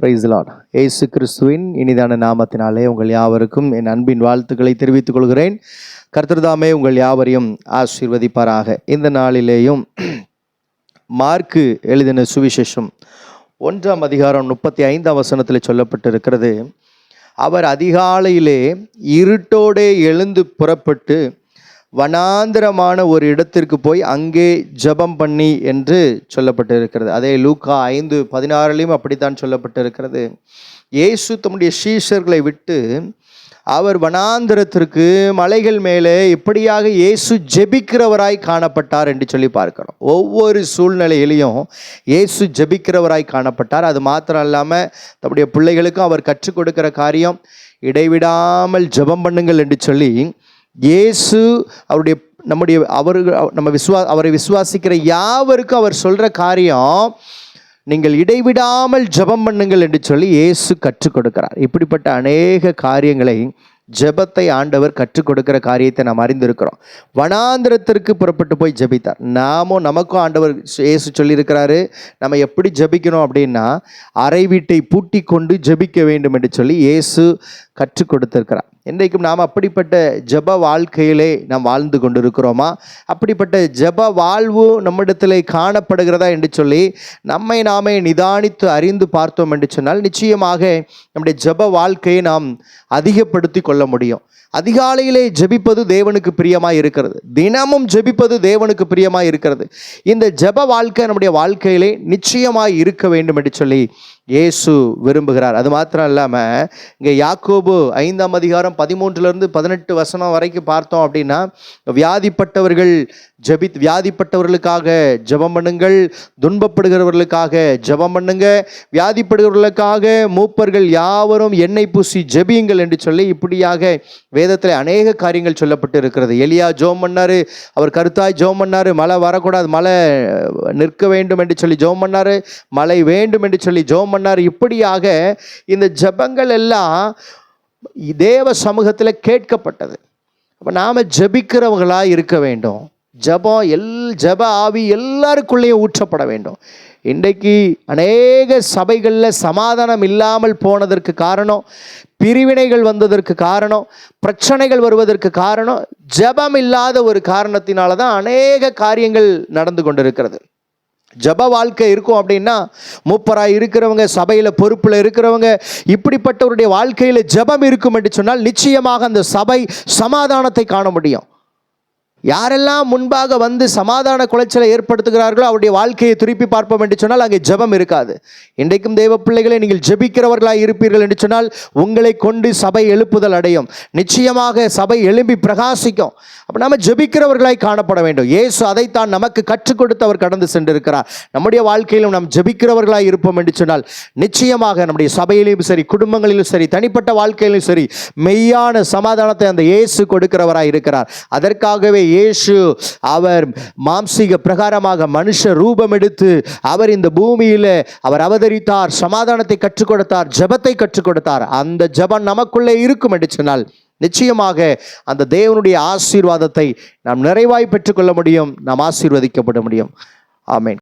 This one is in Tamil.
Price Lord. இயேசு கிறிஸ்துவின் இனிதான நாமத்தினாலே உங்கள் யாவருக்கும் என் அன்பின் வாழ்த்துக்களை தெரிவித்துக் கொள்கிறேன். கர்த்தர் தாமே உங்கள் யாவரையும் ஆசீர்வதிப்பாராக. இந்த நாளிலேயும் மார்க்கு எழுதின சுவிசேஷம் 1ஆம் அதிகாரம் 35ஆம் வசனத்தில் சொல்லப்பட்டிருக்கிறது, அவர் அதிகாலையிலே இருட்டோடே எழுந்து புறப்பட்டு வனாந்திரமான ஒரு இடத்திற்கு போய் அங்கே ஜெபம் பண்ணி என்று சொல்லப்பட்டிருக்கிறது. அதே லூக்கா 5:16 அப்படித்தான் சொல்லப்பட்டிருக்கிறது. இயேசு தம்முடைய சீஷர்களை விட்டு அவர் வனாந்திரத்திற்கு மலைகள் மேலே இப்படியாக இயேசு ஜெபிக்கிறவராய் காணப்பட்டார் என்று சொல்லி பார்க்கிறோம். ஒவ்வொரு சூழ்நிலையிலையும் இயேசு ஜெபிக்கிறவராய் காணப்பட்டார். அது மாத்திரம் இல்லாமல் தம்முடைய பிள்ளைகளுக்கும் அவர் கற்றுக் கொடுக்கிற காரியம் இடைவிடாமல் ஜெபம் பண்ணுங்கள் என்று சொல்லி இயேசு அவருடைய அவரை விசுவாசிக்கிற யாவருக்கும் அவர் சொல்கிற காரியம், நீங்கள் இடைவிடாமல் ஜெபம் பண்ணுங்கள் என்று சொல்லி இயேசு கற்றுக் கொடுக்கிறார். இப்படிப்பட்ட அநேக காரியங்களை ஜெபத்தை ஆண்டவர் கற்றுக் கொடுக்கிற காரியத்தை நாம் அறிந்திருக்கிறோம். வனாந்திரத்திற்கு புறப்பட்டு போய் ஜெபித்தார். நமக்கும் ஆண்டவர் இயேசு சொல்லியிருக்கிறாரு, நம்ம எப்படி ஜெபிக்கணும் அப்படின்னா அறை வீட்டை பூட்டி கொண்டு ஜெபிக்க வேண்டும் என்று சொல்லி இயேசு கற்றுக் கொடுத்திருக்கிறார். இன்றைக்கும் நாம் அப்படிப்பட்ட ஜெப வாழ்க்கையிலே நாம் வாழ்ந்து கொண்டிருக்கிறோமா? அப்படிப்பட்ட ஜெப வாழ்வு நம்மிடத்திலே காணப்படுகிறதா என்று சொல்லி நம்மை நாமே நிதானித்து அறிந்து பார்த்தோம் என்று சொன்னால் நிச்சயமாக நம்முடைய ஜெப வாழ்க்கையை நாம் அதிகப்படுத்தி கொள்ள முடியும். அதிகாலையிலே ஜெபிப்பது தேவனுக்கு பிரியமாய் இருக்கிறது. தினமும் ஜெபிப்பது தேவனுக்கு பிரியமாய் இருக்கிறது. இந்த ஜெப வாழ்க்கை நம்முடைய வாழ்க்கையிலே நிச்சயமாய் இருக்க வேண்டும் என்று சொல்லி இயேசு விரும்புகிறார். அது மாத்திரம் இல்லாமல் இங்கே யாக்கோபு 5ஆம் அதிகாரம் 13-18 வசனம் வரைக்கும் பார்த்தோம் அப்படின்னா, வியாதிப்பட்டவர்களுக்காக ஜெபம் பண்ணுங்கள், துன்பப்படுகிறவர்களுக்காக ஜெபம் பண்ணுங்க, வியாதிப்படுகிறவர்களுக்காக மூப்பர்கள் யாவரும் எண்ணெய் பூசி ஜெபியுங்கள் என்று சொல்லி இப்படியாக வேதத்தில் அநேக காரியங்கள் சொல்லப்பட்டு இருக்கிறது. எலியா ஜெபம் பண்ணாரு, அவர் கருத்தாய் ஜெபம் பண்ணாரு, மழை வரக்கூடாது, மழை நிற்க வேண்டும் என்று சொல்லி ஜெபம் பண்ணாரு, மழை வேண்டும் என்று சொல்லி ஜெபம் பண்ணார். இப்படியாக இந்த ஜெபங்கள் எல்லாம் தேவ சமூகத்தில் கேட்கப்பட்டது. அப்போ நாம் ஜெபிக்கிறவர்களாக இருக்க வேண்டும். ஜெப ஆவி எல்லாருக்குள்ளேயும் ஊற்றப்பட வேண்டும். இன்றைக்கு அநேக சபைகளில் சமாதானம் இல்லாமல் போனதற்கு காரணம், பிரிவினைகள் வந்ததற்கு காரணம், பிரச்சனைகள் வருவதற்கு காரணம் ஜெபம் இல்லாத ஒரு காரணத்தினால தான் அநேக காரியங்கள் நடந்து கொண்டிருக்கிறது. ஜெப வாழ்க்கை இருக்கும் அப்படின்னா, மூப்பராய் இருக்கிறவங்க, சபையில் பொறுப்பில் இருக்கிறவங்க, இப்படிப்பட்டவருடைய வாழ்க்கையில் ஜெபம் இருக்கும் என்று சொன்னால் நிச்சயமாக அந்த சபை சமாதானத்தை காண முடியும். யாரெல்லாம் முன்பாக வந்து சமாதான குலைச்சலை ஏற்படுத்துகிறார்களோ அவருடைய வாழ்க்கையை திருப்பி பார்ப்போம் என்று சொன்னால் அங்கே ஜெபம் இருக்காது. இன்றைக்கும் தேவ பிள்ளைகளை நீங்கள் ஜெபிக்கிறவர்களாக இருப்பீர்கள் என்று சொன்னால் உங்களை கொண்டு சபை எழுப்புதல் அடையும். நிச்சயமாக சபை எழும்பி பிரகாசிக்கும். அப்போ நம்ம ஜெபிக்கிறவர்களாய் காணப்பட வேண்டும். இயேசு அதைத்தான் நமக்கு கற்றுக் கொடுத்து அவர் கடந்து சென்றிருக்கிறார். நம்முடைய வாழ்க்கையிலும் நாம் ஜெபிக்கிறவர்களாய் இருப்போம் என்று சொன்னால் நிச்சயமாக நம்முடைய சபையிலும் சரி, குடும்பங்களிலும் சரி, தனிப்பட்ட வாழ்க்கையிலும் சரி, மெய்யான சமாதானத்தை அந்த இயேசு கொடுக்கிறவராய் இருக்கிறார். அதற்காகவே இயேசு அவர் மாம்சீக பிரகாரமாக மனுஷ ரூபம் எடுத்து அவர் இந்த பூமியில் அவர் அவதரித்தார், சமாதானத்தை கற்றுக் கொடுத்தார், ஜெபத்தை கற்றுக் கொடுத்தார். அந்த ஜெபம் நமக்குள்ளே இருக்கும் என்று சொன்னால் நிச்சயமாக அந்த தேவனுடைய ஆசீர்வாதத்தை நாம் நிறைவாய் பெற்றுக்கொள்ள முடியும், நாம் ஆசீர்வதிக்கப்பட முடியும். ஆமென்.